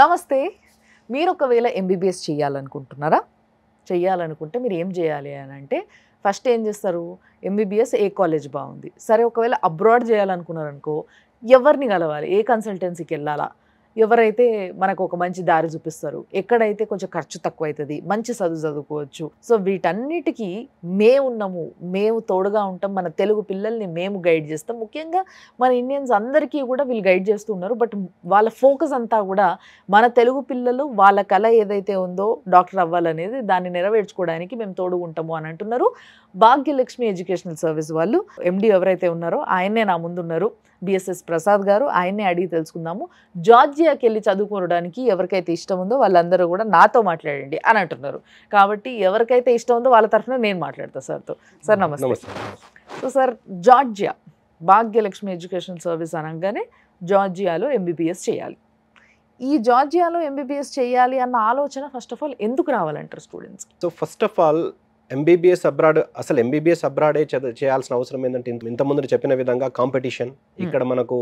నమస్తే. మీరు ఒకవేళ ఎంబీబీఎస్ చేయాలనుకుంటున్నారా? చేయాలనుకుంటే మీరు ఏం చేయాలి అని అంటే ఫస్ట్ ఏం చేస్తారు? ఎంబీబీఎస్ ఏ కాలేజ్ బాగుంది? సరే ఒకవేళ అబ్రాడ్ చేయాలనుకున్నారనుకో ఎవరిని కలవాలి? ఏ కన్సల్టెన్సీకి వెళ్ళాలా? ఎవరైతే మనకు ఒక మంచి దారి చూపిస్తారు, ఎక్కడైతే కొంచెం ఖర్చు తక్కువ అవుతుంది, మంచి చదువుకోవచ్చు. సో వీటన్నిటికీ మేమున్నాము, మేము తోడుగా ఉంటాం, మన తెలుగు పిల్లల్ని మేము గైడ్ చేస్తాం. ముఖ్యంగా మన ఇండియన్స్ అందరికీ కూడా వీళ్ళు గైడ్ చేస్తూ ఉన్నారు. బట్ వాళ్ళ ఫోకస్ అంతా కూడా మన తెలుగు పిల్లలు వాళ్ళ కళ ఏదైతే ఉందో డాక్టర్ అవ్వాలనేది దాన్ని నెరవేర్చుకోవడానికి మేము తోడుగా ఉంటాము అని అంటున్నారు. భాగ్యలక్ష్మి ఎడ్యుకేషనల్ సర్వీస్ వాళ్ళు ఎండి ఎవరైతే ఉన్నారో ఆయన్నే నా ముందున్నారు, బిఎస్ఎస్ ప్రసాద్ గారు. ఆయన్నే అడిగి తెలుసుకుందాము. జార్జియాకి వెళ్ళి చదువుకోవడానికి ఎవరికైతే ఇష్టం ఉందో వాళ్ళందరూ కూడా నాతో మాట్లాడండి అని అంటున్నారు. కాబట్టి ఎవరికైతే ఇష్టం ఉందో వాళ్ళ తరఫున నేను మాట్లాడతాను సార్తో. సార్ నమస్తే. So sir, Georgia Bhagyalakshmi educational service అనగానే జార్జియాలో ఎంబీబీఎస్ చేయాలి. ఈ జార్జియాలో ఎంబీబీఎస్ చేయాలి అన్న ఆలోచన ఫస్ట్ ఆఫ్ ఆల్ ఎందుకు రావాలంటారు students? So first of all MBBS abroad, అసలు ఎంబీబీఎస్ అబ్రాడే చేయాల్సిన అవసరం ఏంటంటే ఇంతకుముందు చెప్పిన విధంగా కాంపిటీషన్. ఇక్కడ మనకు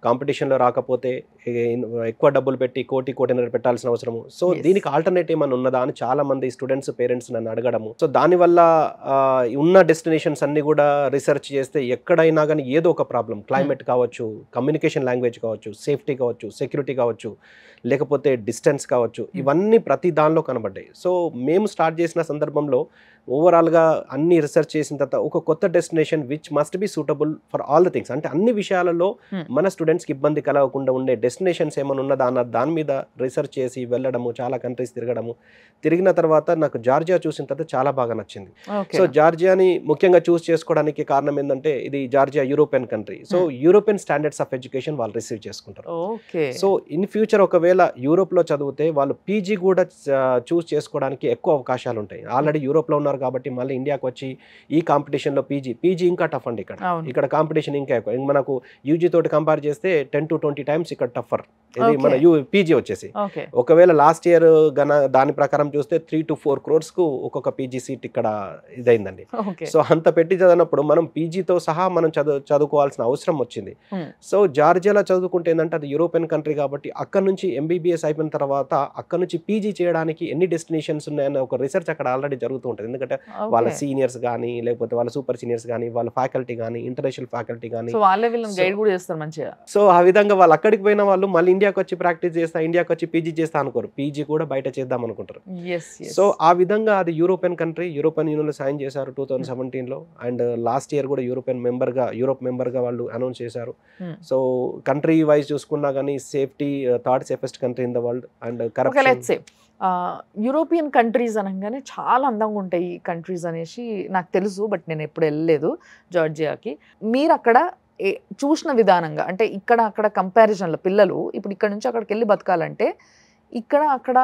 కాంపిటీషన్లో రాకపోతే ఎక్కువ డబ్బులు పెట్టి కోటిన్నర పెట్టాల్సిన అవసరము. సో దీనికి ఆల్టర్నేటివ్ ఏమైనా ఉన్నదా అని చాలా మంది స్టూడెంట్స్ పేరెంట్స్ నన్ను అడగడము. సో దానివల్ల ఉన్న డెస్టినేషన్స్ అన్ని కూడా రీసెర్చ్ చేస్తే ఎక్కడైనా కానీ ఏదో ఒక ప్రాబ్లం, క్లైమేట్ కావచ్చు, కమ్యూనికేషన్ లాంగ్వేజ్ కావచ్చు, సేఫ్టీ కావచ్చు, సెక్యూరిటీ కావచ్చు, లేకపోతే డిస్టెన్స్ కావచ్చు, ఇవన్నీ ప్రతి దానిలో కనబడ్డాయి. సో మేము స్టార్ట్ చేసిన సందర్భంలో ఓవరాల్గా అన్ని రీసెర్చ్ చేసిన తర్వాత ఒక కొత్త destination which must be suitable for all the things, అంటే అన్ని విషయాలలో మన స్టూడెంట్స్కి ఇబ్బంది కలగకుండా ఉండే డెస్టినేషన్స్ ఏమైనా ఉన్నదా అన్న దాని మీద రీసెర్చ్ చేసి వెళ్ళడము, చాలా కంట్రీస్ తిరిగిన తర్వాత నాకు జార్జియా చూసిన తర్వాత చాలా బాగా నచ్చింది. సో జార్జియాని ముఖ్యంగా చూస్ చేసుకోవడానికి కారణం ఏంటంటే ఇది Georgia European country. So European standards of education వాళ్ళు రిసీవ్ చేసుకుంటారు. సో ఇన్ ఫ్యూచర్ ఒకవేళ యూరోప్లో చదివితే వాళ్ళు పీజీ కూడా చూస్ చేసుకోవడానికి ఎక్కువ అవకాశాలు ఉంటాయి. ఆల్రెడీ యూరోప్లో ఉన్నారు కాబట్టి మళ్ళీ ఇండియాకి వచ్చి ఈ కాంపిటీషన్లో పీజీ ఇంకా టఫ్ అండి. ఇక్కడ కాంపిటీషన్ ఇంకా ఎక్కువ. మనకు యూజీ తోటి కంపేర్ చేస్తే 10 to 20 times ఇక్కడ టఫర్ ఇది మన పీజీ వచ్చేసి. ఒకవేళ లాస్ట్ ఇయర్ దాని ప్రకారం చూస్తే 3 to 4 crores కు ఒక్కొక్క పీజీ సీట్ ఇక్కడ ఇదైందండి. సో అంత పెట్టి చదివినప్పుడు మనం పీజీతో సహా మనం చదువుకోవాల్సిన అవసరం వచ్చింది. సో జార్జియాలో చదువుకుంటే ఏంటంటే అది యూరోపియన్ కంట్రీ కాబట్టి అక్కడ నుంచి ఎంబీబీఎస్ అయిపోయిన తర్వాత అక్కడ నుంచి పీజీ చేయడానికి ఎన్ని డెస్టినేషన్స్ ఉన్నాయన్న ఒక రీసెర్చ్ అక్కడ ఆల్రెడీ జరుగుతూ ఉంటుంది. ఎందుకంటే వాళ్ళ సీనియర్స్ కానీ, లేకపోతే వాళ్ళ సూపర్ సీనియర్స్ కానీ, వాళ్ళ ఫ్యాకల్టీ కానీ, ఇంటర్నేషనల్ ఫ్యాకల్టీ కానీ, సో ఆ విధంగా వాళ్ళు అక్కడికి పోయిన వాళ్ళు మళ్ళీ ఇండియాకి వచ్చి ప్రాక్టీస్ చేస్తా, ఇండియాకి వచ్చి పీజీ చేస్తా అనుకోరు, పీజీ కూడా బయట చేద్దాం అనుకుంటారు. సో ఆ విధంగా అది యూరోపియన్ కంట్రీ, యూరోపియన్ యూనియన్లో సైన్ చేశారు 2017లో. అండ్ లాస్ట్ ఇయర్ కూడా యూరోప్ మెంబర్గా వాళ్ళు అనౌన్స్ చేశారు. సో కంట్రీ వైజ్ చూసుకున్నా కానీ safety third safest country in the world. And corruption, European countries అనగానే చాలా అందంగా ఉంటాయి ఈ కంట్రీస్ అనేసి నాకు తెలుసు. బట్ నేను ఎప్పుడు వెళ్ళలేదు జార్జియాకి. మీరు అక్కడ చూసిన విధానంగా అంటే ఇక్కడ అక్కడ కంపారిజన్లో పిల్లలు ఇప్పుడు ఇక్కడ నుంచి అక్కడికి వెళ్ళి బతకాలంటే ఇక్కడ అక్కడ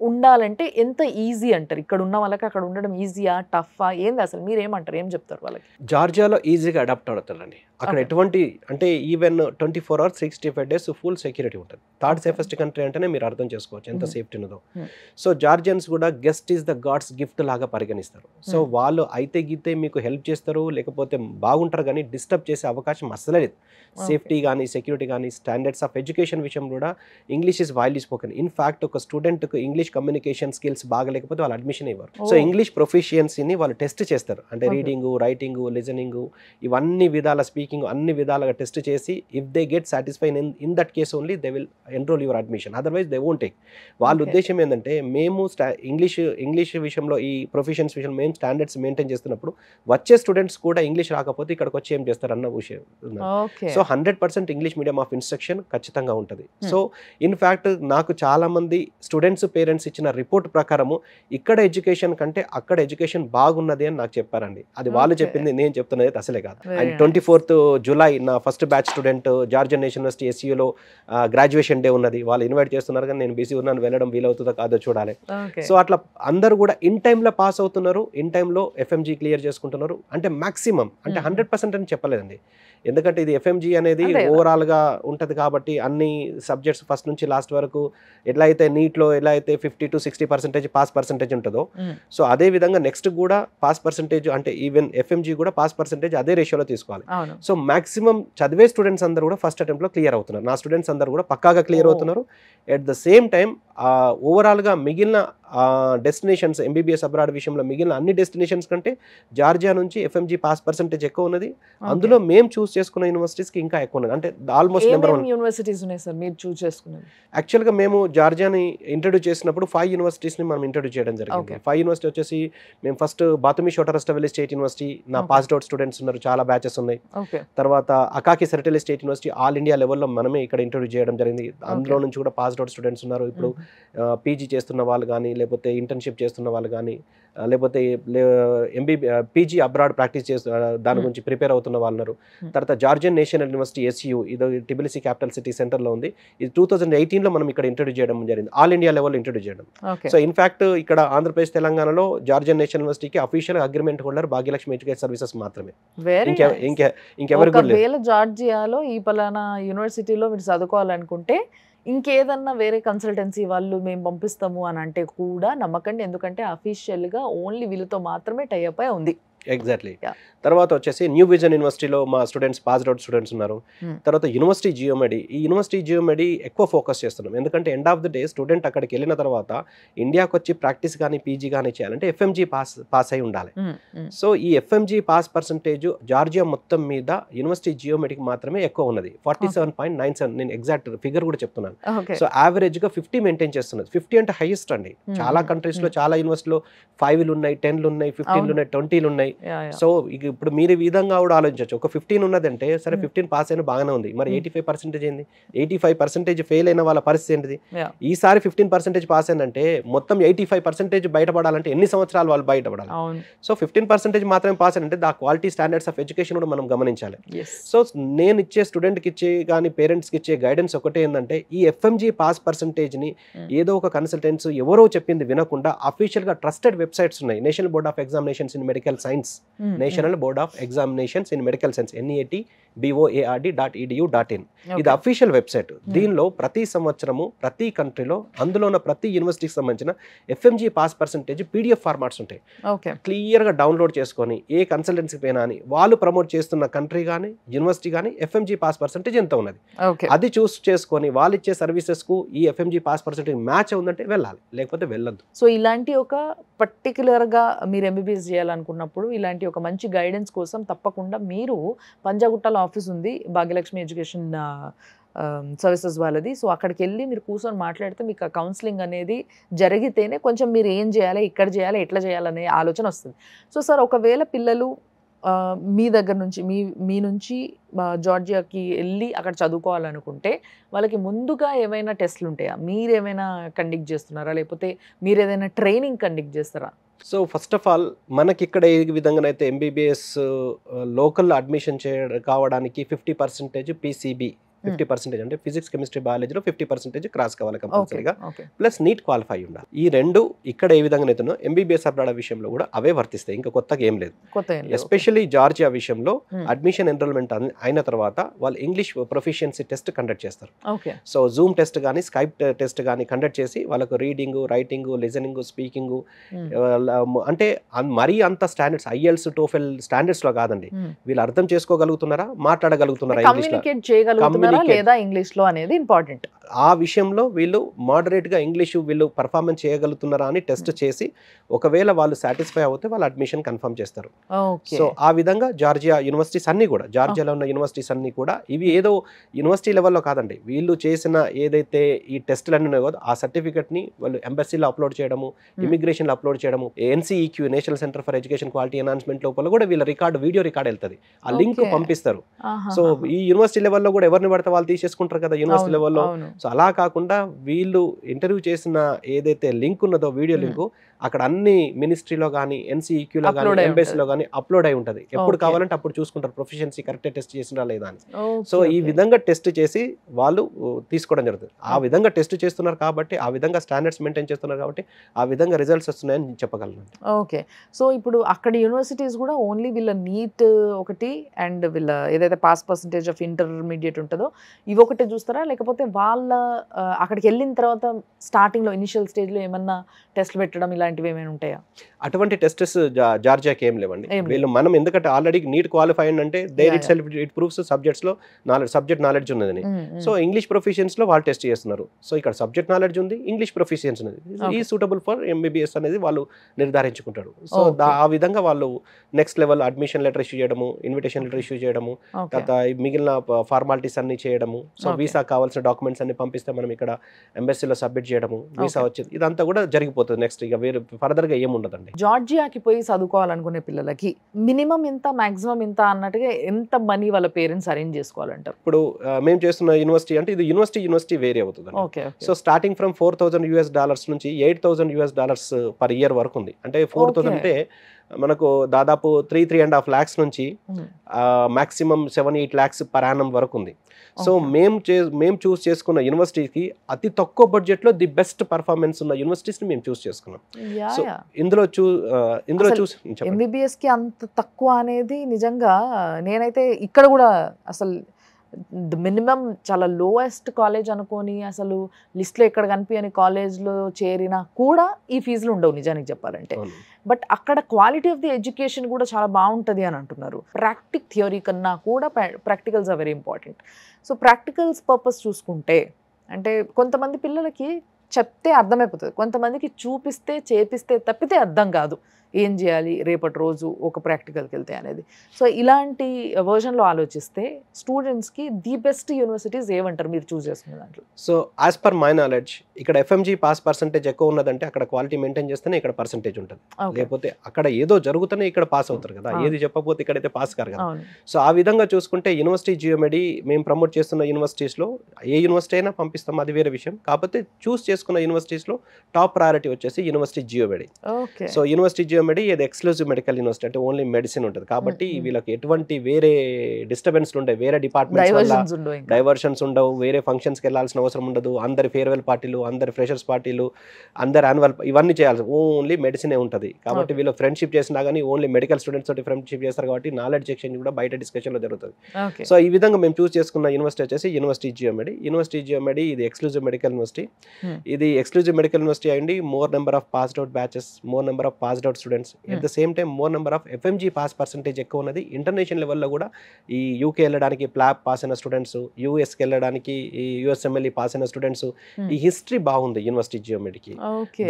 ఉండాలంటే ఎంత ఈజీ అంటారు? ఇక్కడ ఉన్న వాళ్ళకి అక్కడ ఉండడం ఈజీయా, టఫా, ఏంది అసలు? మీరు ఏమంటారు, ఏం చెప్తారు వాళ్ళకి? జార్జియాలో ఈజీగా అడాప్ట్ అవుతారండి. అక్కడ ఎటువంటి అంటే even 24 hours 65 days full security ఉంటుంది. థర్డ్ సేఫెస్ట్ కంట్రీ అంటేనే మీరు అర్థం చేసుకోవచ్చు ఎంత సేఫ్టీ ఉన్నదో. సో జార్జియన్స్ కూడా guest is the god's gift లాగా పరిగణిస్తారు. సో వాళ్ళు అయితే గీతే మీకు హెల్ప్ చేస్తారు, లేకపోతే బాగుంటారు, కానీ డిస్టర్బ్ చేసే అవకాశం అస్సలే లేదు. సేఫ్టీ కానీ, సెక్యూరిటీ కానీ, స్టాండర్డ్స్ ఆఫ్ ఎడ్యుకేషన్ విషయం కూడా English is widely spoken. In fact ఒక స్టూడెంట్కు ఇంగ్లీష్ కమ్యూనికేషన్ స్కిల్స్ బాగలేకపోతే వాళ్ళు అడ్మిషన్ ఇవ్వరు. సో ఇంగ్లీష్ ప్రొఫిషియన్సీని వాళ్ళు టెస్ట్ చేస్తారు. అంటే రీడింగ్, రైటింగ్, లిజనింగ్, ఇవన్నీ విధాల, స్పీకింగ్, అన్ని విధాలుగా టెస్ట్ చేసి if they get satisfied in that case only they will enrol your admission, otherwise they won't take. వాళ్ళ ఉద్దేశం ఏంటంటే మేము ఇంగ్లీష్ విషయంలో, ఈ ప్రొఫెషన్స్ విషయంలో మేము స్టాండర్డ్స్ మెయింటైన్ చేస్తున్నప్పుడు వచ్చే స్టూడెంట్స్ కూడా ఇంగ్లీష్ రాకపోతే ఇక్కడికి వచ్చి ఏం చేస్తారు అన్న విషయం. So 100% English medium of instruction ఖచ్చితంగా ఉంటుంది. సో ఇన్ ఫ్యాక్ట్ నాకు చాలా మంది స్టూడెంట్స్ పేరెంట్స్ ఇచ్చిన రిపోర్ట్ ప్రకారము ఇక్కడ ఎడ్యుకేషన్ కంటే అక్కడ ఎడ్యుకేషన్ బాగున్నది అని నాకు చెప్పారండి. అది వాళ్ళు చెప్పింది, నేను చెప్తున్నది అసలే కాదు. అండ్ 24th July నా first batch student Georgian National University ఎస్యూలో గ్రాడ్యుయేషన్ డే ఉన్నది. వాళ్ళు ఇన్వైట్ చేస్తున్నారు కానీ నేను బిజీ ఉన్నాను, వెళ్ళడం వీలవుతుందో కాదో చూడాలి. సో అట్లా అందరూ కూడా ఇన్ టైంలో పాస్ అవుతున్నారు, ఇన్ టైంలో ఎఫ్ఎంజీ క్లియర్ చేసుకుంటున్నారు. అంటే మాక్సిమం, అంటే 100% అని చెప్పలేదండి, ఎందుకంటే ఇది FMG అనేది అంతే కదా. ఓవరాల్గా ఉంటుంది కాబట్టి అన్ని సబ్జెక్ట్స్ ఫస్ట్ నుంచి లాస్ట్ వరకు ఎలా అయితే నీట్లో ఎలా అయితే 50 to 60% పాస్ పర్సెంటేజ్ ఉంటుందో, సో అదే విధంగా నెక్స్ట్ కూడా పాస్ పర్సెంటేజ్ అంటే ఈవెన్ FMG కూడా పాస్ పర్సెంటేజ్ అదే రేషియోలో తీసుకోవాలి. అవును. సో మాక్సిమం చదివే స్టూడెంట్స్ అందరూ కూడా ఫస్ట్ అటెంప్ట్లో క్లియర్ అవుతున్నారు. నా స్టూడెంట్స్ అందరూ కూడా పక్కాగా క్లియర్ అవుతున్నారు. ఎట్ ద సేమ్ టైం ఓవరాల్గా మిగిలిన డెస్టినేషన్స్ MBBS అబ్రాడ్ విషయంలో మిగిలిన అన్ని డెస్టినేషన్స్ కంటే జార్జియా నుంచి FMG పాస్ పర్సెంటేజ్ ఎక్కువ ఉన్నది. అందులో మేము చూస్ చేసుకున్న యూనివర్సిటీస్కి ఇంకా ఎక్కువ ఉన్నది. అంటే ఆల్మోస్ట్ నెంబర్ 1 యూనివర్సిటీస్ ఉన్నాయి సార్ మీరు చూస్ చేసుకున్నది? యాక్చువల్గా మేము జార్జియాని ఇంట్రడ్యూస్ చేసినప్పుడు 5 యూనివర్సిటీస్ని మనం ఇంట్రడ్యూస్ చేయడం జరిగింది. 5 యూనివర్సిటీ వచ్చేసి మేము first Batumi Shota Rustaveli State University, నా పాస్డ్ అవుట్ స్టూడెంట్స్ ఉన్నారు, చాలా బ్యాచెస్ ఉన్నాయి. తర్వాత Akaki Tsereteli State University all India లెవెల్లో మనమే ఇక్కడ ఇంట్రడ్యూస్ చేయడం జరిగింది. అందులో నుంచి కూడా పాస్డ్ అవుట్ స్టూడెంట్స్ ఉన్నారు. ఇప్పుడు పీజీ చేస్తున్న వాళ్ళు కానీ, లేకపోతే ఇంటర్న్షిప్ చేస్తున్న వాళ్ళు కానీ, లేకపోతే పీజీ అబ్రాడ్ ప్రాక్టీస్ చేస్తు దాని గురించి ప్రిపేర్ అవుతున్న వాళ్ళు ఉన్నారు. తర్వాత జార్జియన్ నేషనల్ యూనివర్సిటీ SU, ఇది టిబిలిసి క్యాపిటల్ సిటీ సెంటర్లో ఉంది. ఇది 2018లో మనం ఇక్కడ ఇంట్రడ్యూస్ చేయడం జరిగింది, ఆల్ ఇండియా లెవెల్ ఇంట్రడ్యూస్ చేయడం. సో ఇన్ఫాక్ట్ ఇక్కడ ఆంధ్రప్రదేశ్ తెలంగాణలో జార్జియన్ నేషనల్ యూనివర్సిటీకి official agreement holder Bhagyalakshmi education services మాత్రమే. ఇంకెవరికి ఒకవేళ జార్జియాలో ఈ పలానా యూనివర్సిటీలో మీరు చదువుకోవాలనుకుంటే ఇంకేదన్నా వేరే కన్సల్టెన్సీ వాళ్ళు మేము పంపిస్తాము అని అంటే కూడా నమ్మకండి, ఎందుకంటే అఫీషియల్గా ఓన్లీ వీళ్ళతో మాత్రమే టైఅప్ అయి ఉంది. ఎగ్జాక్ట్లీ. తర్వాత వచ్చేసి న్యూ విజన్ యూనివర్సిటీలో మా స్టూడెంట్స్ పాస్డ్ అవుట్ స్టూడెంట్స్ ఉన్నారు. తర్వాత యూనివర్సిటీ జియోమెడి, ఈ యూనివర్సిటీ జియోమెడి ఎక్కువ ఫోకస్ చేస్తున్నాం. ఎందుకంటే end of the day student అక్కడికి వెళ్ళిన తర్వాత ఇండియాకి వచ్చి ప్రాక్టీస్ కానీ పీజీ కానీ చేయాలంటే FMG పాస్ అయి ఉండాలి. సో ఈ FMG పాస్ పర్సంటేజ్ జార్జియా మొత్తం మీద యూనివర్సిటీ జియోమెడికి మాత్రమే ఎక్కువ ఉన్నది, 47.97. నేను ఎగ్జాక్ట్ ఫిగర్ కూడా చెప్తున్నాను. సో యావరేజ్గా 50 మెయింటైన్ చేస్తున్నది. 50 అంటే హైయెస్ట్ అండి. చాలా కంట్రీస్లో చాలా యూనివర్సిటీలో 5లు ఉన్నాయి, 10లు ఉన్నాయి, 15లు ఉన్నాయి, 20లు ఉన్నాయి. సో ఇప్పుడు మీరు ఈ విధంగా కూడా ఆలోచించవచ్చు. ఒక 15 ఉన్నదంటే సరే 15 పాస్ అయినా బాగానే ఉంది, మరి 85% ఏంది? 85% ఫెయిల్ అయిన వాళ్ళ పరిస్థితి ఏంటిది? ఈసారి 15% పాస్ అయిందంటే మొత్తం 85% బయటపడాలంటే ఎన్ని సంవత్సరాలు వాళ్ళు బయటపడాలి? సో 15% మాత్రమే పాస్ అంటే దా క్వాలిటీ స్టాండర్డ్స్ ఆఫ్ ఎడ్యుకేషన్ కూడా మనం గమనించాలి. సో నేను ఇచ్చే స్టూడెంట్కి ఇచ్చే కానీ పేరెంట్స్కి ఇచ్చే గైడెన్స్ ఒకటే ఏంటంటే ఈ FMG పాస్ పర్సంటేజ్ని ఏదో ఒక కన్సల్టెంట్స్ ఎవరో చెప్పింది వినకుండా అఫీషియల్గా ట్రస్టెడ్ వెబ్సైట్స్ ఉన్నాయి. National board of examinations in medical science, national board of examinations in medical science, NEAT.BOARD.edu.in. ఇది అఫీషియల్ వెబ్సైట్. దీనిలో ప్రతి సంవత్సరము ప్రతి కంట్రీలో అందులో ఉన్న ప్రతి యూనివర్సిటీకి సంబంధించిన FMG pass percentage PDF formats ఉంటాయి. క్లియర్గా డౌన్లోడ్ చేసుకొని ఏ కన్సల్టెన్సీ పైన అని వాళ్ళు ప్రమోట్ చేస్తున్న కంట్రీ కానీ యూనివర్సిటీ కానీ FMG పాస్ పర్సంటేజ్ ఎంత ఉన్నది అది చూస్ చేసుకొని వాళ్ళు ఇచ్చే సర్వీసెస్కు ఈ FMG పాస్ పర్సంటేజ్ మ్యాచ్ ఉందంటే వెళ్ళాలి, లేకపోతే వెళ్ళొద్దు. సో ఇలాంటి ఒక పర్టికులర్గా మీరు MBBS చేయాలనుకున్నప్పుడు ఇలాంటి ఒక మంచి గైడెన్స్ కోసం తప్పకుండా మీరు పంజాగుట్టలో ఆఫీస్ ఉంది, భాగ్యలక్ష్మి ఎడ్యుకేషన్ సర్వీసెస్ వాళ్ళది. సో అక్కడికి వెళ్ళి మీరు కూర్చొని మాట్లాడితే మీకు ఆ కౌన్సిలింగ్ అనేది జరిగితేనే కొంచెం మీరు ఏం చేయాలి, ఇక్కడ చేయాలి, ఎట్లా చేయాలనే ఆలోచన వస్తుంది. సో సార్ ఒకవేళ పిల్లలు మీ దగ్గర నుంచి మీ నుంచి జార్జియాకి వెళ్ళి అక్కడ చదువుకోవాలనుకుంటే వాళ్ళకి ముందుగా ఏమైనా టెస్ట్లు ఉంటాయా? మీరు ఏమైనా కండక్ట్ చేస్తున్నారా, లేకపోతే మీరు ఏదైనా ట్రైనింగ్ కండక్ట్ చేస్తారా? సో ఫస్ట్ ఆఫ్ ఆల్ మనకి ఇక్కడ ఏ విధంగానైతే MBBS లోకల్ అడ్మిషన్ కావడానికి 50% PCB, 50% అంటే ఫిజిక్స్ కెమిస్ట్రీ బయాలజీలో 50% క్రాస్ కావాలి కంపల్సరీగా, ప్లస్ నీట్ క్వాలిఫై ఉండాలి. ఈ రెండు ఇక్కడ ఏ విధంగా అవుతుందో MBBS అబ్రాడ్ విషయంలో కూడా అవే వర్తిస్తాయి, ఇంకా కొత్తగా ఏం లేదు. ఎస్పెషల్లీ జార్జియా విషయంలో అడ్మిషన్ ఎన్రోల్మెంట్ అయిన తర్వాత వాళ్ళు ఇంగ్లీష్ ప్రొఫిషియన్సీ టెస్ట్ కండక్ట్ చేస్తారు. సో జూమ్ టెస్ట్ కానీ స్కైప్ టెస్ట్ కానీ కండక్ట్ చేసి వాళ్ళకు రీడింగ్, రైటింగ్, లిజనింగ్, స్పీకింగ్ అంటే మరీ అంత స్టాండర్డ్స్ IELTS, TOEFL స్టాండర్డ్స్ లో కాదండి. వీళ్ళు అర్థం చేసుకోగలుగుతున్నారా, మాట్లాడగలుగుతున్నారా, కమ్యూనికేట్ చేయగలుగుతున్నారా లేదా ఇంగ్లీష్ లో అనేది ఇంపార్టెంట్. ఆ విషయంలో వీళ్ళు మోడరేట్ గా ఇంగ్లీష్ వీళ్ళు పర్ఫార్మెన్స్ చేయగలుగుతున్నారా అని టెస్ట్ చేసి ఒకవేళ వాళ్ళు సాటిస్ఫై అవుతే వాళ్ళు అడ్మిషన్ కన్ఫర్మ్ చేస్తారు. సో ఆ విధంగా జార్జియా యూనివర్సిటీస్ అన్ని కూడా, జార్జియాలో ఉన్న యూనివర్సిటీస్ అన్ని కూడా ఇవి ఏదో యూనివర్సిటీ లెవెల్లో కాదండి, వీళ్ళు చేసిన ఏదైతే ఈ టెస్టులు అన్నీ ఉన్నాయో ఆ సర్టిఫికెట్ ని వాళ్ళు ఎంబసీలో అప్లోడ్ చేయడము, ఇమిగ్రేషన్ లో అప్లోడ్ చేయడము, NCEQ national Centre for Education quality enhancement లోపల కూడా వీళ్ళ వీడియో రికార్డ్ వెళ్తుంది, ఆ లింక్ పంపిస్తారు. సో ఈ యూనివర్సిటీ లెవెల్లో కూడా ఎవరిని పడితే వాళ్ళు తీసేసుకుంటారు కదా యూనివర్సిటీ లెవెల్లో. సో అలా కాకుండా వీళ్ళు ఇంటర్వ్యూ చేసిన ఏదైతే లింక్ ఉన్నదో వీడియో లింక్ అక్కడ అన్ని మినిస్ట్రీలో కానీ ఎన్సీఈక్యూలో కానీ ఎంబెసీలో కానీ అప్లోడ్ అయి ఉంటుంది. ఎప్పుడు కావాలంటే అప్పుడు చూసుకుంటారు ప్రొఫిషియన్సీ కరెక్ట్ టెస్ట్ చేసినా లేదా అని. సో ఈ విధంగా టెస్ట్ చేసి వాళ్ళు తీసుకోవడం జరుగుతుంది. ఆ విధంగా టెస్ట్ చేస్తున్నారు కాబట్టి, ఆ విధంగా స్టాండర్డ్స్ మెయింటైన్ చేస్తున్నారు కాబట్టి ఆ విధంగా రిజల్ట్స్ వస్తున్నాయని చెప్పగలను. ఓకే. సో ఇప్పుడు అక్కడ యూనివర్సిటీస్ కూడా ఓన్లీ వీళ్ళ నీట్ ఒకటి అండ్ వీళ్ళ ఏదైతే పాస్ పర్సంటేజ్ ఆఫ్ ఇంటర్మీడియట్ ఉంటుందో ఇవి ఒకటే చూస్తారా, లేకపోతే వాళ్ళ అక్కడికి వెళ్ళిన తర్వాత స్టార్టింగ్లో ఇనిషియల్ స్టేజ్లో ఏమన్నా టెస్ట్ పెట్టడం ఇలాంటివి ఏమైనా ఉంటాయా? అటువంటి టెస్టెస్ జార్జియాకి ఏం లేవండి. వీళ్ళు మనం ఎందుకంటే ఆల్రెడీ నీట్ క్వాలిఫై అంటే there itself it proves సబ్జెక్ట్స్లో సబ్జెక్ట్ నాలెడ్జ్ ఉన్నదని. సో ఇంగ్లీష్ ప్రొఫిషియన్స్లో వాళ్ళు టెస్ట్ చేస్తున్నారు. సో ఇక్కడ సబ్జెక్ట్ నాలెడ్జ్ ఉంది, ఇంగ్లీష్ ప్రొఫిషియన్స్ ఉన్నది, ఈ సూటబుల్ ఫర్ ఎంబీబీఎస్ అనేది వాళ్ళు నిర్ధారించుకుంటారు. సో ఆ విధంగా వాళ్ళు next level admission letter issue చేయడము, ఇన్విటేషన్ లెటర్ ఇష్యూ చేయడము, తర్వాత మిగిలిన ఫార్మాలిటీస్ అన్ని చేయడము. సో వీసా కావాల్సిన డాక్యుమెంట్స్ అన్ని పంపిస్తే మనం ఇక్కడ ఎంబసీలో సబ్మిట్ చేయడము, వీసా వచ్చింది, ఇదంతా కూడా జరిగిపోతుంది. నెక్స్ట్ ఇక వేరే ఫర్దర్గా ఏముండదండి. జార్జియాకి పోయి చదువుకోవాలనుకునే పిల్లలకి మినిమం ఇంత మాక్సిమం ఇంత అన్నట్టుగా ఎంత మనీ వాళ్ళ పేరెంట్స్ అరేంజ్ చేసుకోవాలంటారు? ఇప్పుడు మేము చేస్తున్న యూనివర్సిటీ అంటే ఇది యూనివర్సిటీ వేరే అవుతుంది. సో స్టార్టింగ్ ఫ్రమ్ $4,000 నుంచి $8,000 పర్ ఇయర్ వరకు ఉంది. అంటే 4,000 అంటే మనకు దాదాపు 3.5 lakhs నుంచి మాక్సిమం 7-8 lakhs పర్ యానం వరకు ఉంది. సో మేము చూస్ చేసుకున్న యూనివర్సిటీకి అతి తక్కువ బడ్జెట్లో ది బెస్ట్ పర్ఫార్మెన్స్ ఉన్న యూనివర్సిటీస్ని మేము చూస్ చేసుకున్నాం. సో ఇందులో చూసి ఎంబీబీఎస్ కి అంత తక్కువ అనేది నిజంగా నేనైతే ఇక్కడ కూడా అసలు మినిమం చాలా లోయెస్ట్ కాలేజ్ అనుకొని అసలు లిస్ట్లో ఎక్కడ కనిపించని కాలేజ్లో చేరినా కూడా ఈ ఫీజులు ఉండవు నిజానికి చెప్పాలంటే. బట్ అక్కడ క్వాలిటీ ఆఫ్ ది ఎడ్యుకేషన్ కూడా చాలా బాగుంటుంది అని అంటున్నారు. థియరీ కన్నా కూడా practicals are very important. So practicals purpose చూసుకుంటే అంటే కొంతమంది పిల్లలకి చెప్తే అర్థమైపోతుంది, కొంతమందికి చూపిస్తే చేపిస్తే తప్పితే అర్థం కాదు ఏం చేయాలి రేపటి రోజు ఒక ప్రాక్టికల్కి వెళ్తే అనేది. సో ఇలాంటి వర్షన్లో ఆలోచిస్తే స్టూడెంట్స్కి ది బెస్ట్ యూనివర్సిటీస్ ఏమంటారు మీరు చూస్ చేసుకున్న దాంట్లో? So as per my knowledge ఇక్కడ ఎఫ్ఎంజీ పాస్ పర్సెంటేజ్ ఎక్కువ ఉన్నదంటే అక్కడ క్వాలిటీ మెయింటైన్ చేస్తేనే ఇక్కడ పర్సెంటేజ్ ఉంటుంది. లేకపోతే అక్కడ ఏదో జరుగుతూనే ఇక్కడ పాస్ అవుతారు కదా, ఏది చెప్పకపోతే ఇక్కడైతే పాస్ కారు కదా. సో ఆ విధంగా చూసుకుంటే యూనివర్సిటీ జియోమెడీ మేము ప్రమోట్ చేస్తున్న యూనివర్సిటీస్లో ఏ యూనివర్సిటీ అయినా పంపిస్తాం, అది వేరే విషయం. కాకపోతే చూస్ చేసుకున్న యూనివర్సిటీస్లో టాప్ ప్రయారిటీ వచ్చేసి యూనివర్సిటీ జియోమెడీ. సో యూనివర్సిటీ జియోమెడీ ఇది ఎక్స్క్లూజివ్ మెడికల్ యూనివర్సిటీ, అంటే ఓన్లీ మెడిసిన్ ఉంటుంది కాబట్టి వీళ్ళకి ఎటువంటి వేరే డిస్టర్బెన్స్ ఉండవు, వేరే డిపార్ట్మెంట్స్ డైవర్షన్స్ ఉండవు, వేరే ఫంక్షన్స్కి వెళ్ళాల్సిన అవసరం ఉండదు, అందరి ఫేర్వెల్ పార్టీలు, అందరి ఫ్రెషర్స్ పార్టీలు, అందరి యాన్యువల్ ఇవన్నీ చేయాల్సి ఓన్లీ మెడిసినే ఉంటుంది. కాబట్టి వీళ్ళు ఫ్రెండ్షిప్ చేసినా కానీ ఓన్లీ మెడికల్ స్టూడెంట్స్ తోటి ఫ్రెండ్షిప్ చేస్తారు కాబట్టి నాలెడ్జ్ ఎక్స్చేంజ్ కూడా బయట డిస్కషన్లో జరుగుతుంది. సో ఈ విధంగా మేము చూస్ చేసుకున్న యూనివర్సిటీ వచ్చేసి యూనివర్సిటీ జియోమెడీ. ఇది ఎక్స్క్లూజివ్ మెడికల్ యూనివర్సిటీ. ఇది ఎక్స్క్లూజివ్ మెడికల్ యూనివర్సిటీ అయ్యింది. More number of passed out batches, more number of passed out students. At the same time more number of FMG pass percentage ఎక్కువ ఉన్నది. International లెవెల్లో కూడా ఈ UK వెళ్ళడానికి PLAB pass అయిన students, యూఎస్కి వెళ్ళడానికి ఈ యుఎస్ఎంఎల్ఈ పాస్ అయిన స్టూడెంట్స్, ఈ హిస్టరీ బాగుంది యూనివర్సిటీ జియోమెడీకి.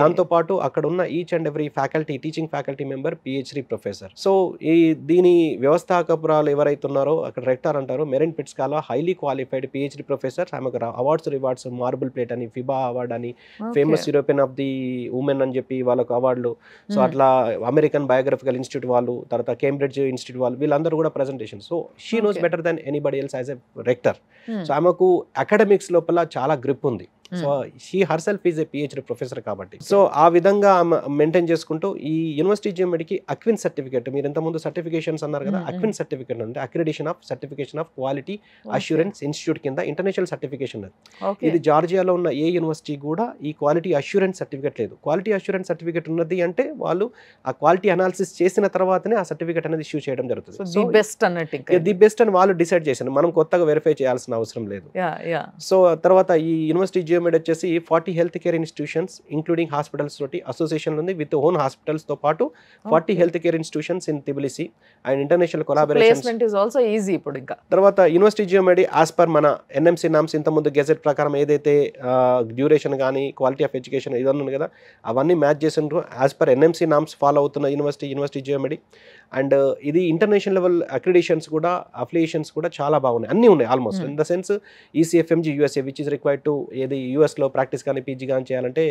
దాంతోపాటు అక్కడ ఉన్న each and every faculty, teaching faculty member PhD professor. So దీని వ్యవస్థాపకురాలు ఎవరైతే ఉన్నారో అక్కడ రెక్టర్ అంటారు Merin Pitskala, highly qualified PhD professor. ఆమెకు రివార్డ్స్ మార్బుల్ ప్లేట్ అని, ఫిబా అవార్డ్ అని, famous European of the women అని చెప్పి వాళ్ళకు అవార్డులు. సో అట్లా అమెరికన్ బయోగ్రఫికల్ ఇన్స్టిట్యూట్ వాళ్ళు, తర్వాత కేంబ్రిడ్జ్ ఇన్స్టిట్యూట్ వాళ్ళు, వీళ్ళందరూ కూడా presentation. So she knows better than anybody else as a rector. So ఆమెకు అకాడమిక్స్ లోపల చాలా గ్రిప్ ఉంది. So she herself is a PhD professor కాబట్టి. సో ఆ విధంగా మెయింటైన్ చేసుకుంటూ ఈ యూనివర్సిటీ జియోమెడీకి అక్విన్ సర్టిఫికేట్, మీరు ఇంతకుముందు సర్టిఫికేషన్స్ అన్నారు కదా, అక్విన్ సర్టిఫికేట్ అంటే certification of quality assurance institute కింద ఇంటర్నేషనల్ సర్టిఫికేషన్ అది. ఇది జార్జియాలో ఉన్న ఏ యూనివర్సిటీ కూడా ఈ క్వాలిటీ అష్యూరెన్స్ సర్టిఫికేట్ లేదు. క్వాలిటీ అష్యూరెన్స్ సర్టిఫికేట్ ఉన్నది అంటే వాళ్ళు ఆ క్వాలిటీ అనాలిసిస్ చేసిన తర్వాతనే ఆ సర్టిఫికేట్ అనేది ఇష్యూ చేయడం జరుగుతుంది. సో ది బెస్ట్ అని వాళ్ళు డిసైడ్ చేశారు, మనం కొత్తగా వెరిఫై చేయాల్సిన అవసరం లేదు. సో తర్వాత ఈ యూనివర్సిటీ జియోమెడీ వచ్చేసి 40 health care institutions including hospitals తోటి అసోసియేషన్ ఉంది, విత్ ఓన్ హాస్పిటల్స్ తో పాటు 40 health care institutions in Tbilisi and international collaborations. తర్వాత యూనివర్సిటీ జియోమెడీ యాజ్ పర్ మన ఎన్ఎంసీ నామ్స్, ఇంత ముందు గెజెట్ ప్రకారం ఏదైతే డ్యూరేషన్ కానీ క్వాలిటీ ఆఫ్ ఎడ్యుకేషన్ ఇదన్నీ ఉంది కదా, అవన్నీ మ్యాచ్ చేసిండ్రు. As per NMC norms follow అవుతున్న యూనివర్సిటీ జియోమెడీ. అండ్ ఇది ఇంటర్నేషనల్ లెవెల్ అక్రిడేషన్స్ కూడా, అఫిలియేషన్స్ కూడా చాలా బాగున్నాయి, అన్నీ ఉన్నాయి almost. In the sense ECFMG USA which is required to ఏది యూఎస్లో ప్రాక్టీస్ కానీ పీజీ కానీ చేయాలంటే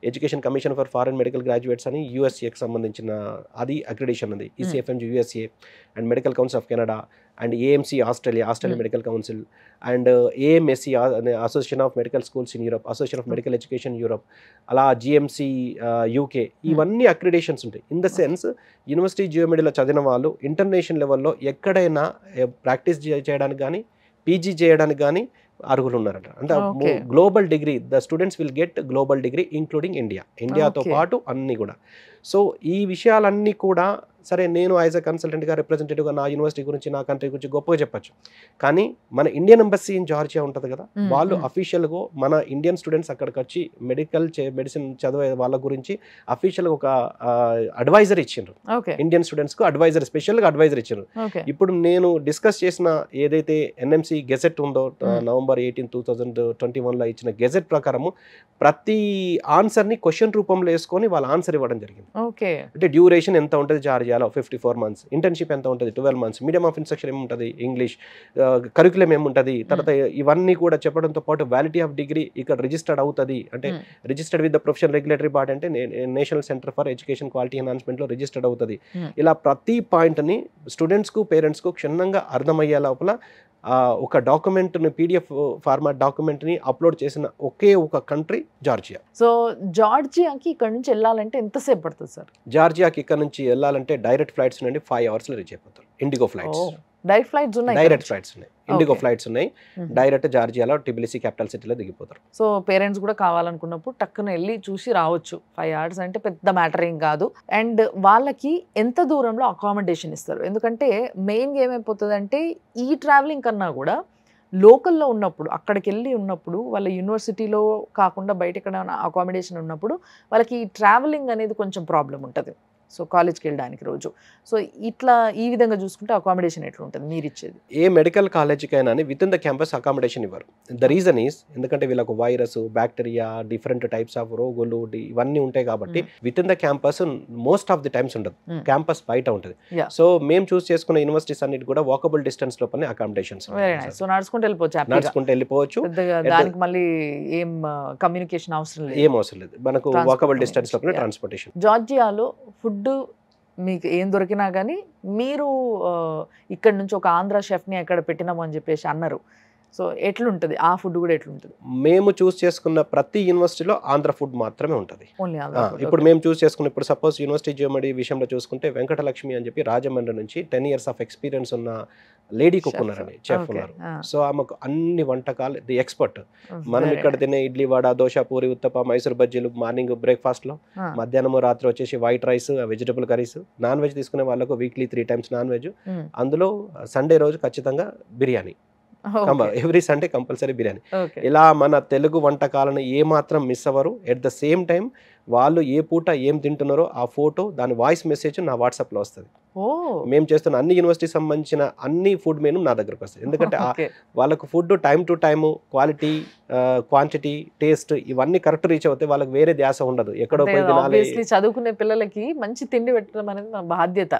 Education Commission for Foreign Medical Graduates అని యూఎస్ఏకి సంబంధించిన అది అక్రిడేషన్ ఉంది, ECFMG USA. And Medical Council of Canada and AMC Australia Medical Council, and AMSC Association of medical schools in Europe, association of medical education Europe, అలా GMC UK, ఇవన్నీ accreditations ఉంటాయి. In the sense university జియోమెడీలో చదివిన వాళ్ళు international లెవెల్లో ఎక్కడైనా practice చేయడానికి కానీ PG చేయడానికి కానీ అర్హులు ఉన్నారంట. అంటే global degree, the students will get global degree including ఇండియాతో పాటు అన్నీ కూడా. సో ఈ విషయాలన్నీ కూడా సరే, నేను యాజ్ అ కన్సల్టెంట్గా రిప్రజెంటేటివ్గా నా యూనివర్సిటీ గురించి నా కంట్రీ గురించి గొప్పగా చెప్పచ్చు. కానీ మన ఇండియన్ ఎంబసీ ఇన్ జార్జియా ఉంటుంది కదా, వాళ్ళు అఫీషియల్గా మన ఇండియన్ స్టూడెంట్స్ అక్కడికి వచ్చి మెడిసిన్ చదివే వాళ్ళ గురించి అఫీషియల్గా ఒక అడ్వైజర్ ఇచ్చిండ్రు. ఇండియన్ స్టూడెంట్స్కు అడ్వైజర్, స్పెషల్గా అడ్వైజర్ ఇచ్చిండ్రు. ఇప్పుడు నేను డిస్కస్ చేసిన ఏదైతే ఎన్ఎంసీ గెజెట్ ఉందో November 18, 2021లో ఇచ్చిన గెజెట్ ప్రకారము ప్రతి ఆన్సర్ని క్వశ్చన్ రూపంలో వేసుకొని వాళ్ళ ఆన్సర్ ఇవ్వడం జరిగింది. అంటే డ్యూరేషన్ ఎంత ఉంటుంది జార్జియాలో 54 months, ఇంటర్న్షిప్ ఎంత ఉంటుంది 12 months, మీడియం ఆఫ్ ఇన్స్ట్రక్షన్ ఏముంటుంది ఇంగ్లీష్, కరికులం ఏముంటుంది, తర్వాత ఇవన్నీ కూడా చెప్పడంతో పాటు వ్యాలిటీ ఆఫ్ డిగ్రీ ఇక్కడ రిజిస్టర్డ్ అవుతుంది, అంటే registered with the professional regulatory body, అంటే National Centre for Education Quality ఎన్హాన్స్మెంట్లో రిజిస్టర్డ్ అవుతుంది. ఇలా ప్రతి పాయింట్ని స్టూడెంట్స్కు పేరెంట్స్కు క్షుణ్ణంగా అర్థమయ్యే లోపల ఒక డాక్యుమెంట్ని PDF ఫార్మాట్ డాక్యుమెంట్ని అప్లోడ్ చేసిన ఒకే ఒక కంట్రీ జార్జియా. సో జార్జియాకి ఇక్కడ నుంచి వెళ్ళాలంటే ఎంతసేపు పడుతుంది సార్? జార్జియాకి ఇక్కడ నుంచి వెళ్ళాలంటే డైరెక్ట్ ఫ్లైట్స్ నుండి 5 hours రీచ్ అయిపోతారు. ఇండిగో ఫ్లైట్స్, డైరెక్ట్ ఫ్లైట్స్ ఉన్నాయి, ఇండిగో ఫ్లైట్స్ ఉన్నాయి. డైరెక్ట్ జార్జియాలో టిబిలిసి క్యాపిటల్ సిటీలో దిగిపోతారు. సో పేరెంట్స్ కూడా కావాలనుకున్నప్పుడు టక్కున వెళ్ళి చూసి రావచ్చు. 5 hours అంటే పెద్ద మ్యాటర్ ఏం కాదు. అండ్ వాళ్ళకి ఎంత దూరంలో అకామిడేషన్ ఇస్తారు? ఎందుకంటే మెయిన్గా ఏమైపోతుంది అంటే ఈ ట్రావెలింగ్ కన్నా కూడా లోకల్లో ఉన్నప్పుడు, అక్కడికి వెళ్ళి ఉన్నప్పుడు, వాళ్ళ యూనివర్సిటీలో కాకుండా బయట ఎక్కడ అకామిడేషన్ ఉన్నప్పుడు వాళ్ళకి ఈ ట్రావెలింగ్ అనేది కొంచెం ప్రాబ్లం ఉంటుంది. సో కాలేజ్కి వెళ్ళడానికి రోజు. సో ఇట్లా ఈ విధంగా చూసుకుంటే అకామిడేషన్ ఎట్లా ఉంటుంది మీరు ఇచ్చేది? ఏ మెడికల్ కాలేజీకైనా within the campus accommodation ఇవ్వరు. ద రీజన్ ఈస్ ఎందుకంటే వీళ్ళకు virus, bacteria, different types of రోగులు ఇవన్నీ ఉంటాయి కాబట్టి within the campus most of the times ఉండదు, క్యాంపస్ బయట ఉంటుంది. సో మేము చూస్ చేసుకున్న యూనివర్సిటీస్ అన్నిటి కూడా వాకబుల్ డిస్టెన్స్ లోపలనే అకామిడేషన్స్. సో నడుచుకుంటూ వెళ్ళిపోవచ్చు. దానికి మళ్ళీ ఏం కమ్యూనికేషన్ అవసరం లేదు, ఏం అవసరం లేదు. మనకు వాకబుల్ డిస్టెన్స్ లోపలనే ట్రాన్స్పోర్టేషన్. జార్జియాలో ఫుడ్ మీకు ఏం దొరికినా కానీ మీరు ఇక్కడ నుంచి ఒక ఆంధ్ర షెఫ్ని ఎక్కడ పెట్టినాము అని చెప్పేసి అన్నారు. సో ఎట్లుంటుంది ఆ ఫుడ్ కూడా ఎట్లుంటుంది? మేము చూస్ చేసుకున్న ప్రతి యూనివర్సిటీలో ఆంధ్ర ఫుడ్ మాత్రమే ఉంటుంది. ఇప్పుడు మేము చూస్ చేసుకున్న, ఇప్పుడు సపోజ్ యూనివర్సిటీ జియోమెడీ విషయంలో చూసుకుంటే వెంకటలక్ష్మి అని చెప్పి రాజమండ్రి నుంచి 10 years ఆఫ్ ఎక్స్పీరియన్స్ ఉన్న లేడీ కుక్ ఉన్నారండి, చెఫ్ ఉన్నారు. సో ఆమెకు అన్ని వంటకాలు ది ఎక్స్పర్ట్. మనం ఇక్కడ తినే ఇడ్లీ, వడ, దోశ, పూరి, ఉత్తప్ప, మైసూర్ బజ్జీలు మార్నింగ్ బ్రేక్ఫాస్ట్లో, మధ్యాహ్నం రాత్రి వచ్చేసి white rice, vegetable curries. Non veg తీసుకునే వాళ్ళకు వీక్లీ 3 times నాన్ వెజ్. అందులో సండే రోజు ఖచ్చితంగా biryani, every Sunday compulsory biryani. ఇలా మన తెలుగు వంటకాలను ఏ మాత్రం మిస్ అవ్వరు. ఎట్ ద సేమ్ టైం వాళ్ళు ఏ పూట ఏం తింటున్నారో ఆ ఫోటో, దాని వాయిస్ మెసేజ్ నా వాట్సాప్లో వస్తుంది. మేము చేస్తున్న అన్ని యూనివర్సిటీ సంబంధించిన అన్ని ఫుడ్ మెనూ నా దగ్గరకు వస్తుంది. ఎందుకంటే వాళ్ళకు food time to time, quality, quantity, taste ఇవన్నీ కరెక్ట్ రీచ్ అవుతాయి. వాళ్ళకి వేరే ధ్యాస ఉండదు. ఎక్కడో చదువుకునే పిల్లలకి మంచి తిండి పెట్టడం అనేది మన బాధ్యత.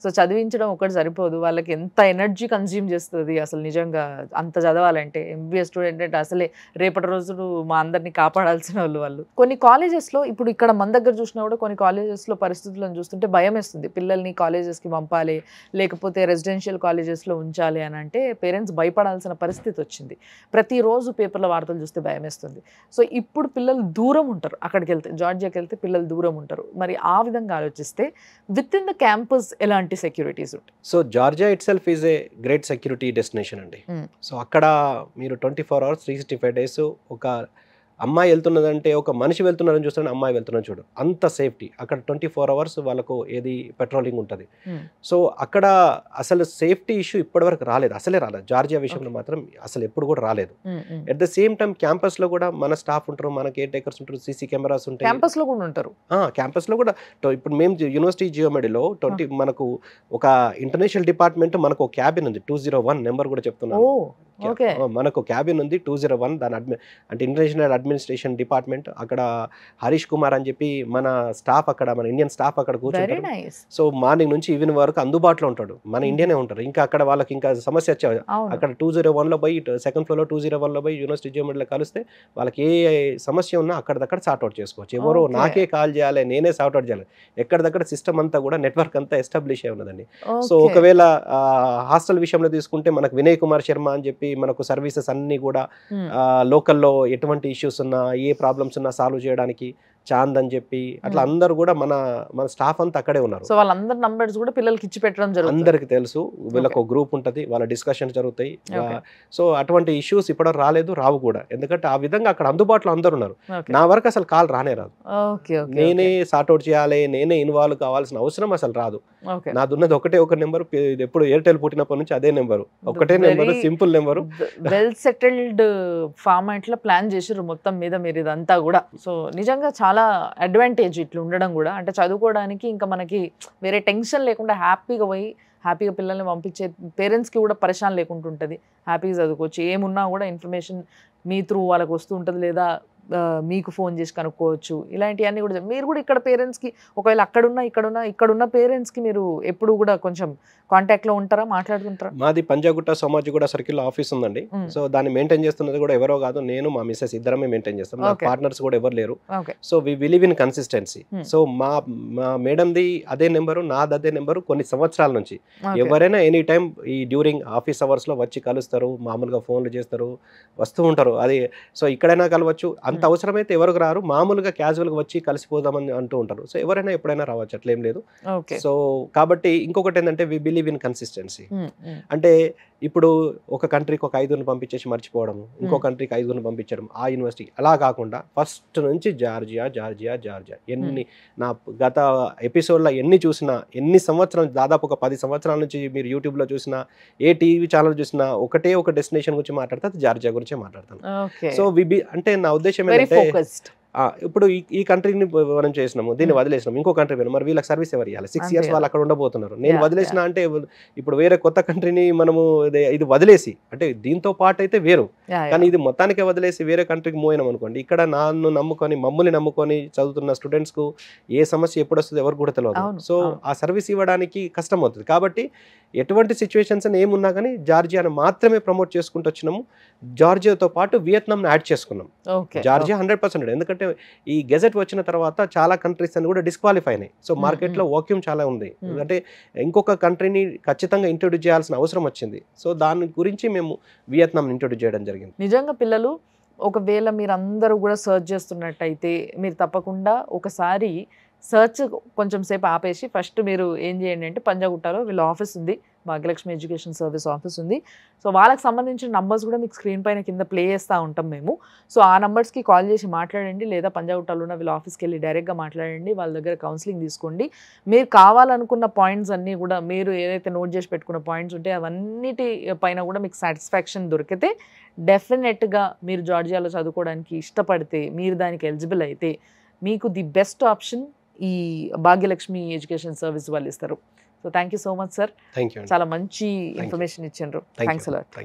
సో చదివించడం ఒకటి సరిపోదు, వాళ్ళకి ఎంత ఎనర్జీ కన్జ్యూమ్ చేస్తుంది అసలు నిజంగా అంత చదవాలంటే. MBA స్టూడెంట్ అంటే అసలే రేపటి రోజులు మా అందరినీ కాపాడాల్సిన వాళ్ళు. కొన్ని కాలేజెస్లో, ఇప్పుడు ఇక్కడ మన దగ్గర చూసినా కూడా కొన్ని కాలేజెస్లో పరిస్థితులను చూస్తుంటే భయం వేస్తుంది. పిల్లల్ని కాలేజెస్కి పంపాలి, లేకపోతే రెసిడెన్షియల్ కాలేజెస్లో ఉంచాలి అని అంటే పేరెంట్స్ భయపడాల్సిన పరిస్థితి వచ్చింది. ప్రతిరోజు పేపర్ల వార్తలు చూస్తే భయం వేస్తుంది. సో ఇప్పుడు పిల్లలు దూరం ఉంటారు, అక్కడికి వెళ్తే, జార్జియాకి వెళ్తే పిల్లలు దూరం ఉంటారు. మరి ఆ విధంగా ఆలోచిస్తే విత్ ఇన్ ద క్యాంపస్ ఎలాంటి సెక్యూరిటీస్ ఉంటాయి? So Georgia it self is a great security destination అండి. సో అక్కడ మీరు 24 hours 365 days ఒక అమ్మాయి వెళ్తున్నదంటే, ఒక మనిషి వెళ్తున్నారని చూస్తే అమ్మాయి వెళ్తున్నది చూడు, అంత సేఫ్టీ. అక్కడ 24 hours వాళ్ళకు ఏది పెట్రోలింగ్ ఉంటుంది. సో అక్కడ అసలు సేఫ్టీ ఇష్యూ ఇప్పటివరకు రాలేదు, అసలే రాలేదు. జార్జియా విషయంలో మాత్రం అసలు ఎప్పుడు కూడా రాలేదు. At the same time campus లో కూడా మన స్టాఫ్ ఉంటారు, మన కేర్ టేకర్స్ ఉంటారు, CC కెమెరాస్ ఉంటాయి. క్యాంపస్ లో కూడా ఉంటారు. క్యాంపస్ లో కూడా ఇప్పుడు మేము యూనివర్సిటీ జియోమెడీలో మనకు ఒక ఇంటర్నేషనల్ డిపార్ట్మెంట్, మనకు ఒక క్యాబిన్ ఉంది, 201 నెంబర్ కూడా చెప్తున్నాను. ఓకే. మనకు క్యాబిన్ ఉంది 201 దాని అంటే ఇంటర్నేషనల్ అడ్మినిస్ట్రేషన్ డిపార్ట్మెంట్. అక్కడ హరీష్ కుమార్ అని చెప్పి మన స్టాఫ్ అక్కడ, మన ఇండియన్ స్టాఫ్ అక్కడ వెరీ కూర్చుంటారు. నైస్. సో మార్నింగ్ నుంచి ఈవినింగ్ వరకు అందుబాటులో ఉంటాడు. మన ఇండియనే ఉంటారు. ఇంకా అక్కడ వాళ్ళకి ఇంకా సమస్య వచ్చే అవును. అక్కడ 201లో పోయి సెకండ్ ఫ్లోర్లో 201లో పోయి యూనివర్సిటీ జియోమెట్రీలో కలిస్తే వాళ్ళకి ఏ సమస్య ఉన్నా అక్కడిదక్కడ సార్ట్అవుట్ చేసుకోవచ్చు. ఎవరో ఓకే. నాకే కాల్ చేయాలి, నేనే సార్ట్అవుట్ చేయాలి. ఎక్కడిదక్కడ సిస్టమ్ అంతా కూడా నెట్వర్క్ అంతా ఎస్టాబ్లిష్ అయి ఉన్నదండి. So okay. ఒకవేళ హాస్టల్ విషయంలో తీసుకుంటే మనకు వినయ్ కుమార్ శర్మ అని చెప్పి మనకు సర్వీసెస్ అన్నీ కూడా Hmm. లోకల్లో ఎటువంటి ఇష్యూస్ ఉన్నా, ఏ ప్రాబ్లమ్స్ ఉన్నా సాల్వ్ చేయడానికి చాంద్ అని చెప్పి అట్లా అందరూ కూడా మన మన స్టాఫ్ అంతా అక్కడే ఉన్నారు. సో వాళ్ళందరి నంబర్స్ కూడా పిల్లలకి ఇచ్చి పెట్టడం జరుగుతుంది. అందరికి తెలుసు. వీళ్ళకు ఒక గ్రూప్ ఉంటుంది, వాళ్ళ డిస్కషన్స్ జరుగుతాయి. Okay. సో అటువంటి ఇష్యూస్ ఇప్పుడు రాలేదు, రావు కూడా. ఎందుకంటే ఆ విధంగా అక్కడ అందుబాటులో అందరు ఉన్నారు. Okay. నా వరకు అసలు కాల్ రానే రాదు. ఓకే. ఓకే. నేనే సార్ట్అవుట్ చేయాలి, నేనే ఇన్వాల్వ్ కావాల్సిన అవసరం అసలు రాదు. ఓకే. నాదున్నది ఒకటే ఒక నెంబర్, ఎప్పుడు ఎయిర్టెల్ పుట్టినప్పటి నుంచి అదే నెంబరు, ఒకటే number, Very simple number. Well settled format లో ప్లాన్ చేసిర్రు మొత్తం మీద మీరు ఇదంతా కూడా. సో నిజంగా చాలా అడ్వాంటేజ్ ఇట్లా ఉండడం కూడా. అంటే చదువుకోవడానికి ఇంకా మనకి వేరే టెన్షన్ లేకుండా హ్యాపీగా పోయి హ్యాపీగా పిల్లల్ని పంపించే పేరెంట్స్కి కూడా పరేషాన్ లేకుండా ఉంటుంది. హ్యాపీగా చదువుకోవచ్చు. ఏమున్నా కూడా ఇన్ఫర్మేషన్ మీ త్రూ వాళ్ళకి వస్తూ ఉంటుంది, లేదా మీకు ఫోన్ చేసి కనుక్కోవచ్చు. ఇలాంటివన్నీ కూడా మీరు కూడా ఇక్కడ పేరెంట్స్కి ఒకవేళ ఇక్కడున్న పేరెంట్స్కి మీరు ఎప్పుడు కూడా కొంచెం కాంటాక్ట్లో ఉంటారా, మాట్లాడుతుంటారా? మాది పంజాగుట్ట సోమాజిగూడ సర్కిల్లో ఆఫీస్ ఉందండి. సో దాన్ని మెయింటైన్ చేస్తున్నది కూడా ఎవరో కాదు, నేను మా మిస్సెస్ ఇద్దరమే మెయింటైన్ చేస్తాం. నా పార్ట్నర్స్ కూడా ఎవరు లేరు. Okay. So we believe in consistency. So మా మేడంది అదే నెంబరు, నాది అదే నెంబరు కొన్ని సంవత్సరాల నుంచి. ఎవరైనా ఎనీ టైం ఈ డ్యూరింగ్ ఆఫీస్ అవర్స్లో వచ్చి కలుస్తారు, మామూలుగా ఫోన్లు చేస్తారు, వస్తూ ఉంటారు. అది సో ఇక్కడైనా కలవచ్చు. అంత అవసరమైతే ఎవరికి రారు, మామూలుగా క్యాజువల్గా వచ్చి కలిసిపోదామని అంటూ ఉంటారు. సో ఎవరైనా ఎప్పుడైనా రావచ్చు, అట్లేం లేదు. సో కాబట్టి ఇంకొకటి ఏంటంటే వి బిలీవ్ ఇన్ కన్సిస్టెన్సీ. అంటే ఇప్పుడు ఒక కంట్రీకి ఒక 5 పంపించేసి మర్చిపోవడము, ఇంకో కంట్రీకి 5 పంపించడం, ఆ యూనివర్సిటీ అలా కాకుండా ఫస్ట్ నుంచి జార్జియా జార్జియా జార్జియా. ఎన్ని నా గత ఎపిసోడ్లో ఎన్ని చూసినా, ఎన్ని సంవత్సరాలు, దాదాపు ఒక 10 సంవత్సరాల నుంచి మీరు యూట్యూబ్లో చూసినా, ఏ టీవీ ఛానల్ చూసినా ఒకటే ఒక డెస్టినేషన్ గురించి మాట్లాడితే అది జార్జియా గురించే మాట్లాడతాను. సో అంటే నా ఉద్దేశం ఏంటంటే ఇప్పుడు ఈ కంట్రీని మనం చేసినాము, దీన్ని వదిలేసినాము, ఇంకో కంట్రీ పోయినాం, మరి వీళ్ళకి సర్వీస్ ఎవరు ఇవ్వాలి? 6 years వాళ్ళు అక్కడ ఉండబోతున్నారు. నేను వదిలేసిన అంటే ఇప్పుడు వేరే కొత్త కంట్రీని మనము ఇది వదిలేసి, అంటే దీంతో పాటు అయితే వేరు, కానీ ఇది మొత్తానికే వదిలేసి వేరే కంట్రీకి మూవ్ అయినాం అనుకోండి, ఇక్కడ నన్ను నమ్ముకొని మమ్మల్ని నమ్ముకొని చదువుతున్న స్టూడెంట్స్ కు ఏ సమస్య ఎప్పుడు వస్తుందో ఎవరు కూడా తెలియదు. సో ఆ సర్వీస్ ఇవ్వడానికి కష్టం అవుతుంది. కాబట్టి ఎటువంటి సిచ్యువేషన్స్ అని ఏమున్నా కానీ జార్జియాను మాత్రమే ప్రమోట్ చేసుకుంటూ వచ్చినాము. జార్జియాతో పాటు వియత్నాంని యాడ్ చేసుకున్నాం. జార్జియా 100%. ఎందుకంటే ఈ గెజెట్ వచ్చిన తర్వాత చాలా కంట్రీస్ అని కూడా డిస్క్వాలిఫై అయినాయి. సో మార్కెట్లో వాక్యూమ్ చాలా ఉంది. అంటే ఇంకొక కంట్రీని ఖచ్చితంగా ఇంట్రొడ్యూస్ చేయాల్సిన అవసరం వచ్చింది. సో దాని గురించి మేము వియత్నాం ఇంట్రొడ్యూస్ చేయడం జరిగింది. నిజంగా పిల్లలు ఒకవేళ మీరు అందరూ కూడా సర్చ్ చేస్తున్నట్టయితే మీరు తప్పకుండా ఒకసారి సర్చ్ కొంచెం సేపు ఆపేసి ఫస్ట్ మీరు ఏం చేయండి అంటే పంజాగుట్టలో వీళ్ళ ఆఫీస్ ఉంది, భాగ్యలక్ష్మి ఎడ్యుకేషన్ సర్వీస్ ఆఫీస్ ఉంది. సో వాళ్ళకి సంబంధించిన నంబర్స్ కూడా మీకు స్క్రీన్ పైన కింద ప్లే చేస్తూ ఉంటాం మేము. సో ఆ నంబర్స్కి కాల్ చేసి మాట్లాడండి, లేదా పంజాగుట్టలో ఉన్న వీళ్ళ ఆఫీస్కి వెళ్ళి డైరెక్ట్గా మాట్లాడండి, వాళ్ళ దగ్గర కౌన్సిలింగ్ తీసుకోండి. మీరు కావాలనుకున్న పాయింట్స్ అన్నీ కూడా, మీరు ఏదైతే నోట్ చేసి పెట్టుకున్న పాయింట్స్ ఉంటే అవన్నిటి పైన కూడా మీకు సాటిస్ఫాక్షన్ దొరికితే డెఫినెట్గా మీరు జార్జియాలో చదువుకోవడానికి ఇష్టపడితే, మీరు దానికి ఎలిజిబుల్ అయితే మీకు ది బెస్ట్ ఆప్షన్ ఈ భాగ్యలక్ష్మి ఎడ్యుకేషన్ సర్వీస్ వాళ్ళు ఇస్తారు. So thank you so much sir, చాలా మంచి ఇన్ఫర్మేషన్ ఇచ్చిండ్రు. Thanks a lot.